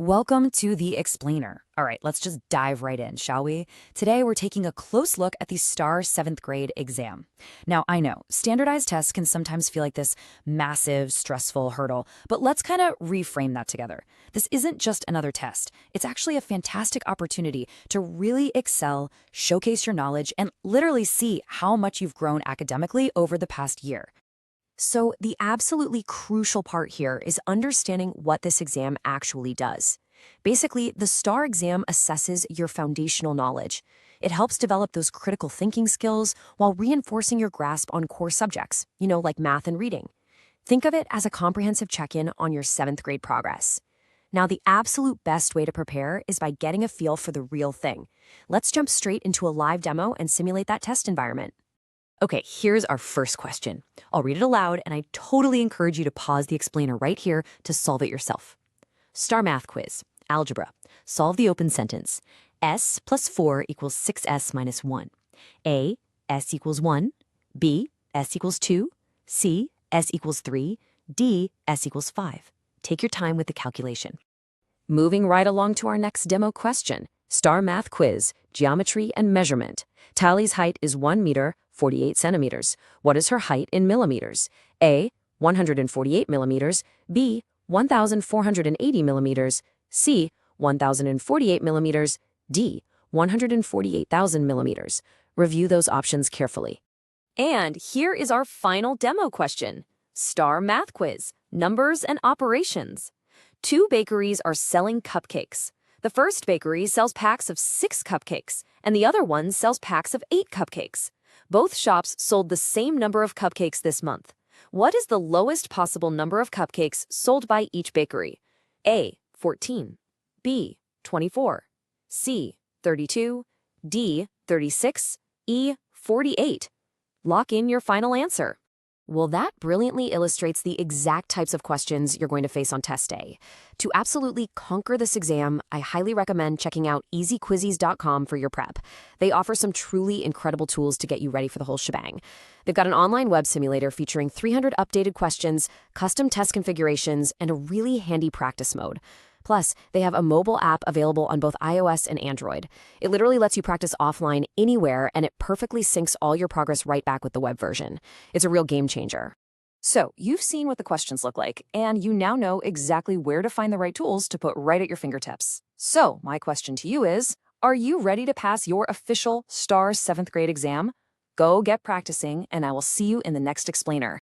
Welcome to the Explainer. All right, let's just dive right in, shall we? Today, we're taking a close look at the STAR 7th grade exam. Now, I know, standardized tests can sometimes feel like this massive, stressful hurdle, but let's kind of reframe that together. This isn't just another test. It's actually a fantastic opportunity to really excel, showcase your knowledge, and literally see how much you've grown academically over the past year. So, the absolutely crucial part here is understanding what this exam actually does. Basically, the STAR exam assesses your foundational knowledge. It helps develop those critical thinking skills while reinforcing your grasp on core subjects, like math and reading. Think of it as a comprehensive check-in on your 7th grade progress. Now, the absolute best way to prepare is by getting a feel for the real thing. Let's jump straight into a live demo and simulate that test environment. Okay, here's our first question. I'll read it aloud, and I totally encourage you to pause the explainer right here to solve it yourself. STAR Math Quiz, Algebra. Solve the open sentence. S plus 4 equals 6s minus 1. A, s equals 1. B, s equals 2. C, s equals 3. D, s equals 5. Take your time with the calculation. Moving right along to our next demo question. STAR Math Quiz, Geometry and Measurement. Tally's height is 1 meter, 48 centimeters. What is her height in millimeters? A, 148 millimeters. B, 1,480 millimeters. C, 1,048 millimeters. D, 148,000 millimeters. Review those options carefully. And here is our final demo question. STAR Math Quiz, Numbers and Operations. Two bakeries are selling cupcakes. The first bakery sells packs of 6 cupcakes, and the other one sells packs of 8 cupcakes. Both shops sold the same number of cupcakes this month. What is the lowest possible number of cupcakes sold by each bakery? A, 14. B, 24. C, 32. D, 36. E, 48. Lock in your final answer. Well, that brilliantly illustrates the exact types of questions you're going to face on test day. To absolutely conquer this exam, I highly recommend checking out easyquizzes.com for your prep. They offer some truly incredible tools to get you ready for the whole shebang. They've got an online web simulator featuring 300 updated questions, custom test configurations, and a really handy practice mode. Plus, they have a mobile app available on both iOS and Android. It literally lets you practice offline anywhere, and it perfectly syncs all your progress right back with the web version. It's a real game changer. So, you've seen what the questions look like, and you now know exactly where to find the right tools to put right at your fingertips. So, my question to you is, are you ready to pass your official STAR 7th grade exam? Go get practicing, and I will see you in the next explainer.